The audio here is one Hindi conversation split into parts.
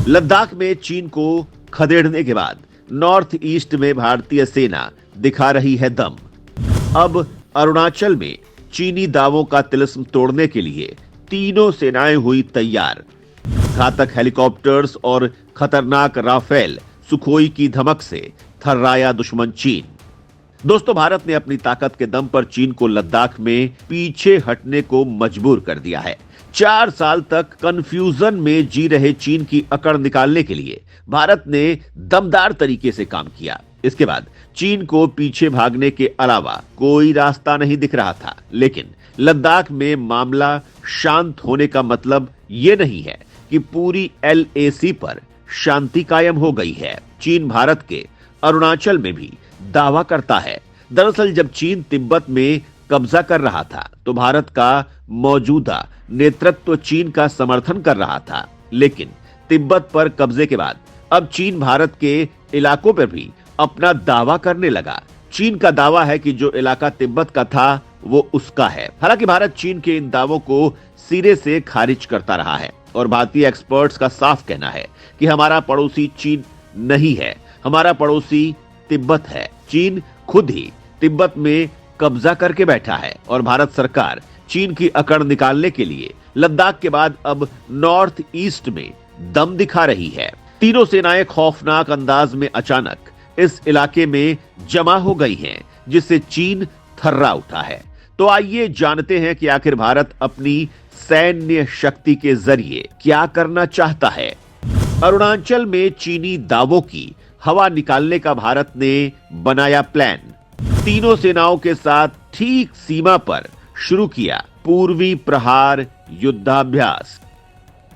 लद्दाख में चीन को खदेड़ने के बाद नॉर्थ ईस्ट में भारतीय सेना दिखा रही है दम। अब अरुणाचल में चीनी दावों का तिलिस्म तोड़ने के लिए तीनों सेनाएं हुई तैयार। घातक हेलीकॉप्टर्स और खतरनाक राफेल सुखोई की धमक से थर्राया दुश्मन चीन। दोस्तों, भारत ने अपनी ताकत के दम पर चीन को लद्दाख में पीछे हटने को मजबूर कर दिया है। 4 साल तक कंफ्यूजन में जी रहे चीन की अकड़ निकालने के लिए भारत ने दमदार तरीके से काम किया। इसके बाद चीन को पीछे भागने के अलावा कोई रास्ता नहीं दिख रहा था। लेकिन लद्दाख में मामला शांत होने का मतलब यह नहीं है कि पूरी LAC पर शांति कायम हो गई है। चीन भारत के अरुणाचल में भी दावा करता है। दरअसल जब चीन तिब्बत में कब्जा कर रहा था तो भारत का मौजूदा नेतृत्व चीन का समर्थन कर रहा था। लेकिन तिब्बत पर कब्जे के बाद अब चीन भारत के इलाकों पर भी अपना दावा करने लगा। चीन का दावा है कि जो इलाका तिब्बत का था वो उसका है। हालांकि भारत चीन के इन दावों को सिरे से खारिज करता रहा है और भारतीय एक्सपर्ट्स का साफ कहना है कि हमारा पड़ोसी चीन नहीं है, हमारा पड़ोसी तिब्बत है। चीन खुद ही तिब्बत में कब्जा करके बैठा है और भारत सरकार चीन की अकड़ निकालने के लिए लद्दाख के बाद अब नॉर्थ ईस्ट में दम दिखा रही है। तीनों सेनाएं खौफनाक अंदाज में अचानक इस इलाके में जमा हो गई हैं, जिससे चीन थर्रा उठा है। तो आइए जानते हैं कि आखिर भारत अपनी सैन्य शक्ति के जरिए क्या करना चाहता है। अरुणाचल में चीनी दावों की हवा निकालने का भारत ने बनाया प्लान। तीनों सेनाओं के साथ ठीक सीमा पर शुरू किया पूर्वी प्रहार युद्धाभ्यास।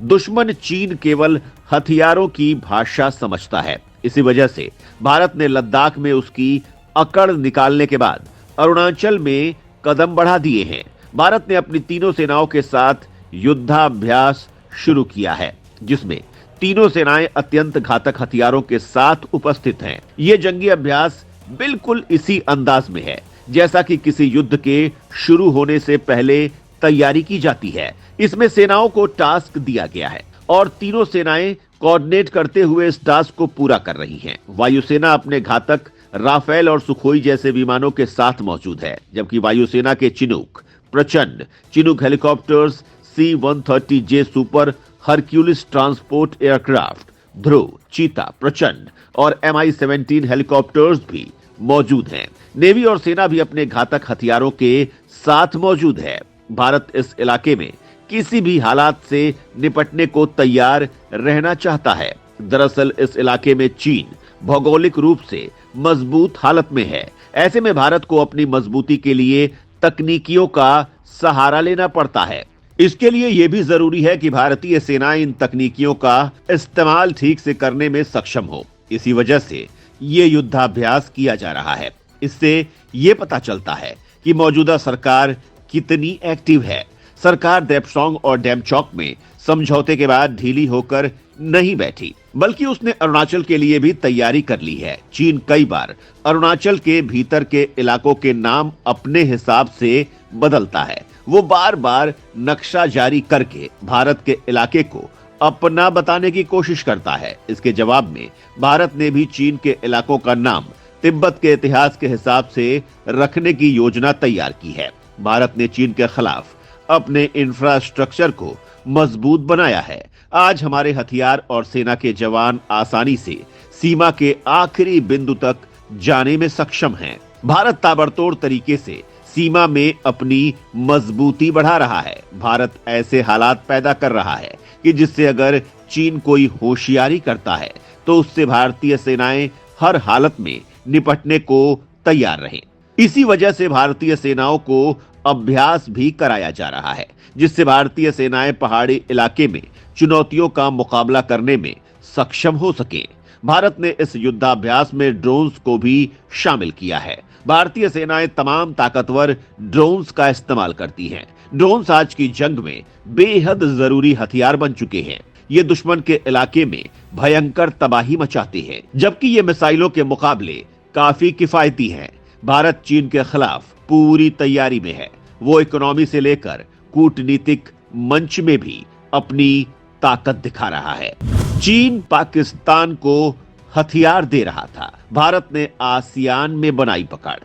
दुश्मन चीन केवल हथियारों की भाषा समझता है। इसी वजह से भारत ने लद्दाख में उसकी अकड़ निकालने के बाद अरुणाचल में कदम बढ़ा दिए हैं। भारत ने अपनी तीनों सेनाओं के साथ युद्धाभ्यास शुरू किया है, जिसमें तीनों सेनाएं अत्यंत घातक हथियारों के साथ उपस्थित हैं। ये जंगी अभ्यास बिल्कुल इसी अंदाज में है जैसा कि किसी युद्ध के शुरू होने से पहले तैयारी की जाती है। इसमें सेनाओं को टास्क दिया गया है और तीनों सेनाएं कोऑर्डिनेट करते हुए इस टास्क को पूरा कर रही हैं। वायुसेना अपने घातक राफेल और सुखोई जैसे विमानों के साथ मौजूद है, जबकि वायुसेना के Chinook, Prachand Chinook helicopters, C-130J super Hercules transport aircraft, Dhruv, Cheetah, Prachand और Mi-17 हेलीकॉप्टर्स भी मौजूद हैं। नेवी और सेना भी अपने घातक हथियारों के साथ मौजूद है। भारत इस इलाके में किसी भी हालात से निपटने को तैयार रहना चाहता है। दरअसल इस इलाके में चीन भौगोलिक रूप से मजबूत हालत में है। ऐसे में भारत को अपनी मजबूती के लिए तकनीकियों का सहारा लेना पड़ता है। इसके लिए यह भी जरूरी है कि भारतीय सेना इन तकनीकियों का इस्तेमाल ठीक से करने में सक्षम हो। इसी वजह से ये युद्धाभ्यास किया जा रहा है। इससे ये पता चलता है कि मौजूदा सरकार कितनी एक्टिव है। सरकार देपसोंग और डेमचौक में समझौते के बाद ढीली होकर नहीं बैठी, बल्कि उसने अरुणाचल के लिए भी तैयारी कर ली है। चीन कई बार अरुणाचल के भीतर के इलाकों के नाम अपने हिसाब से बदलता है। वो बार बार नक्शा जारी करके भारत के इलाके को अपना बताने की कोशिश करता है। इसके जवाब में भारत ने भी चीन के इलाकों का नाम तिब्बत के इतिहास के हिसाब से रखने की योजना तैयार की है। भारत ने चीन के खिलाफ अपने इंफ्रास्ट्रक्चर को मजबूत बनाया है। आज हमारे हथियार और सेना के जवान आसानी से सीमा के आखिरी बिंदु तक जाने में सक्षम हैं। भारत ताबड़तोड़ तरीके से सीमा में अपनी मजबूती बढ़ा रहा है। भारत ऐसे हालात पैदा कर रहा है कि जिससे अगर चीन कोई होशियारी करता है तो उससे भारतीय सेनाएं हर हालत में निपटने को तैयार रहें। इसी वजह से भारतीय सेनाओं को अभ्यास भी कराया जा रहा है, जिससे भारतीय सेनाएं पहाड़ी इलाके में चुनौतियों का मुकाबला करने में सक्षम हो सके। भारत ने इस युद्धाभ्यास में ड्रोन्स को भी शामिल किया है। भारतीय सेनाएं तमाम ताकतवर ड्रोन्स का इस्तेमाल करती हैं। ड्रोन्स आज की जंग में बेहद जरूरी हथियार बन चुके हैं। ये दुश्मन के इलाके में भयंकर तबाही मचाते हैं, जबकि ये मिसाइलों के मुकाबले काफी किफायती हैं। भारत चीन के खिलाफ पूरी तैयारी में है। वो इकोनॉमी से लेकर कूटनीतिक मंच में भी अपनी ताकत दिखा रहा है। चीन पाकिस्तान को हथियार दे रहा था, भारत ने आसियान में बनाई पकड़।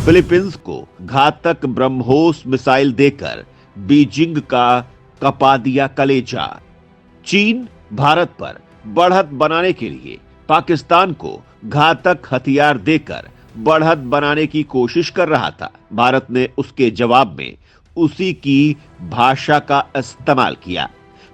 फिलीपींस को घातक ब्रह्मोस मिसाइल देकर बीजिंग का कपा दिया कलेजा। चीन भारत पर बढ़त बनाने के लिए पाकिस्तान को घातक हथियार देकर बढ़त बनाने की कोशिश कर रहा था। भारत ने उसके जवाब में उसी की भाषा का इस्तेमाल किया।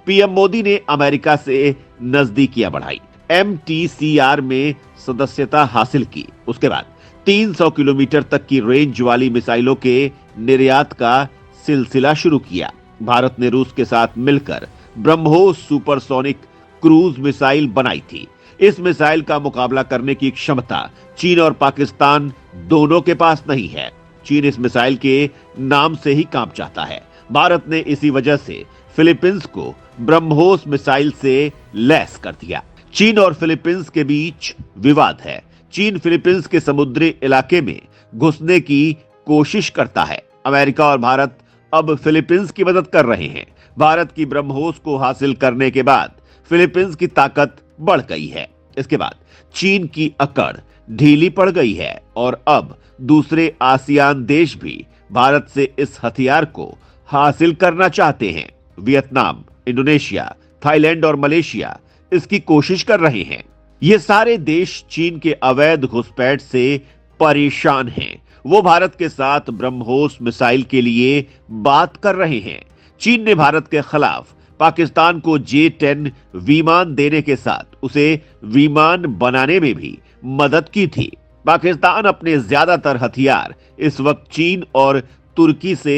पीएम मोदी ने अमेरिका से नजदीकियां बढ़ाई, MTCR में सदस्यता हासिल की। उसके बाद 300 किलोमीटर तक की रेंज वाली मिसाइलों के निर्यात का सिलसिला शुरू किया। भारत ने रूस के साथ मिलकर ब्रह्मोस सुपरसोनिक क्रूज मिसाइल बनाई थी। इस मिसाइल का मुकाबला करने की क्षमता चीन और पाकिस्तान दोनों के पास नहीं है। चीन इस मिसाइल के नाम से ही कांप जाता है। भारत ने इसी वजह से फिलीपींस को ब्रह्मोस मिसाइल से लैस कर दिया। चीन और फिलीपींस के बीच विवाद है। चीन फिलीपींस के समुद्री इलाके में घुसने की कोशिश करता है। अमेरिका और भारत अब फिलीपींस की मदद कर रहे हैं। भारत की ब्रह्मोस को हासिल करने के बाद फिलीपींस की ताकत बढ़ गई है। इसके बाद चीन की अकड़ ढीली पड़ गई है और अब दूसरे आसियान देश भी भारत से इस हथियार को हासिल करना चाहते हैं। वियतनाम, इंडोनेशिया, थाईलैंड और मलेशिया इसकी कोशिश कर रहे हैं। ये सारे देश चीन के अवैध घुसपैठ से परेशान हैं। वो भारत के साथ ब्रह्मोस मिसाइल के लिए बात कर रहे हैं। चीन ने भारत के खिलाफ पाकिस्तान को J-10 विमान देने के साथ उसे विमान बनाने में भी मदद की थी। पाकिस्तान अपने ज्यादातर हथियार इस वक्त चीन और तुर्की से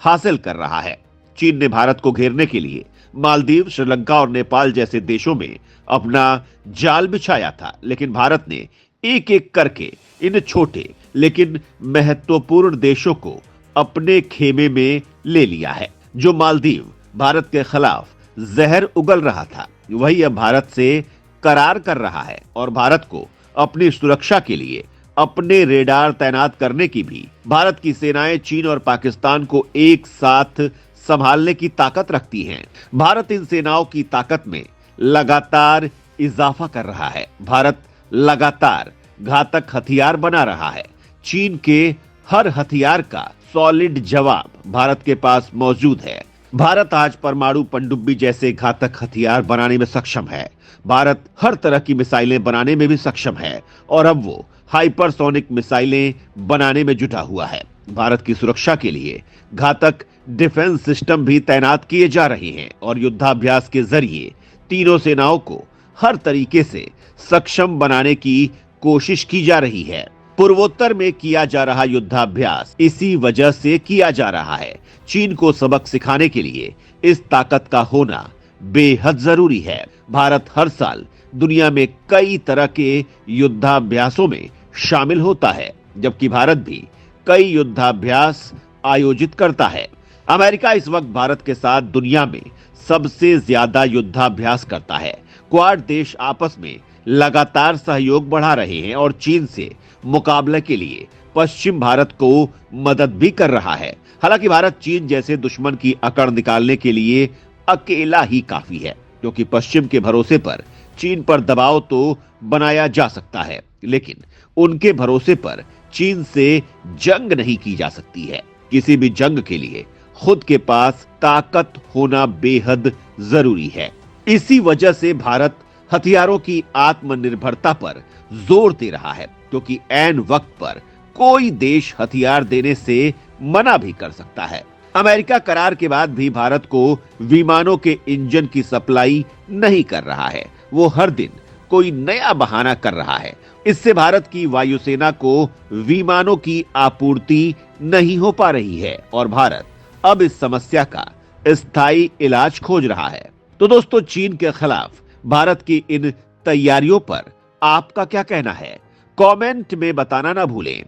हासिल कर रहा है। चीन ने भारत को घेरने के लिए मालदीव, श्रीलंका और नेपाल जैसे देशों में अपना जाल बिछाया था, लेकिन भारत ने एक एक करके इन छोटे लेकिन महत्वपूर्ण देशों को अपने खेमे में ले लिया है। जो मालदीव भारत के खिलाफ जहर उगल रहा था, वही अब भारत से करार कर रहा है और भारत को अपनी सुरक्षा के लिए अपने रेडार तैनात करने की भी भारत की सेनाएं चीन और पाकिस्तान को एक साथ संभालने की ताकत रखती हैं। भारत इन सेनाओं की ताकत में लगातार इजाफा कर रहा है। भारत लगातार घातक हथियार बना रहा है। चीन के हर हथियार का सॉलिड जवाब भारत के पास मौजूद है। भारत आज परमाणु पनडुब्बी जैसे घातक हथियार बनाने में सक्षम है। भारत हर तरह की मिसाइलें बनाने में भी सक्षम है और अब वो हाइपरसोनिक मिसाइलें बनाने में जुटा हुआ है। भारत की सुरक्षा के लिए घातक डिफेंस सिस्टम भी तैनात किए जा रहे हैं और युद्धाभ्यास के जरिए तीनों सेनाओं को हर तरीके से सक्षम बनाने की कोशिश की जा रही है। पूर्वोत्तर में किया जा रहा युद्धाभ्यास इसी वजह से किया जा रहा है। चीन को सबक सिखाने के लिए इस ताकत का होना बेहद जरूरी है। भारत हर साल दुनिया में कई तरह के युद्धाभ्यासों में शामिल होता है, जबकि भारत भी कई युद्धाभ्यास आयोजित करता है। अमेरिका इस वक्त भारत के साथ दुनिया में सबसे ज्यादा युद्धाभ्यास करता है। क्वाड देश आपस में लगातार सहयोग बढ़ा रहे हैं और चीन से मुकाबले के लिए पश्चिम भारत को मदद भी कर रहा है। हालांकि भारत चीन जैसे दुश्मन की अकड़ निकालने के लिए अकेला ही काफी है, क्योंकि पश्चिम के भरोसे पर चीन पर दबाव तो बनाया जा सकता है, लेकिन उनके भरोसे पर चीन से जंग नहीं की जा सकती है। किसी भी जंग के लिए खुद के पास ताकत होना बेहद जरूरी है। इसी वजह से भारत हथियारों की आत्मनिर्भरता पर जोर दे रहा है, क्योंकि ऐन वक्त पर कोई देश हथियार देने से मना भी कर सकता है। अमेरिका करार के बाद भी भारत को विमानों के इंजन की सप्लाई नहीं कर रहा है। वो हर दिन कोई नया बहाना कर रहा है। इससे भारत की वायुसेना को विमानों की आपूर्ति नहीं हो पा रही है और भारत अब इस समस्या का स्थायी इलाज खोज रहा है। तो दोस्तों, चीन के खिलाफ भारत की इन तैयारियों पर आपका क्या कहना है? कमेंट में बताना ना भूलें।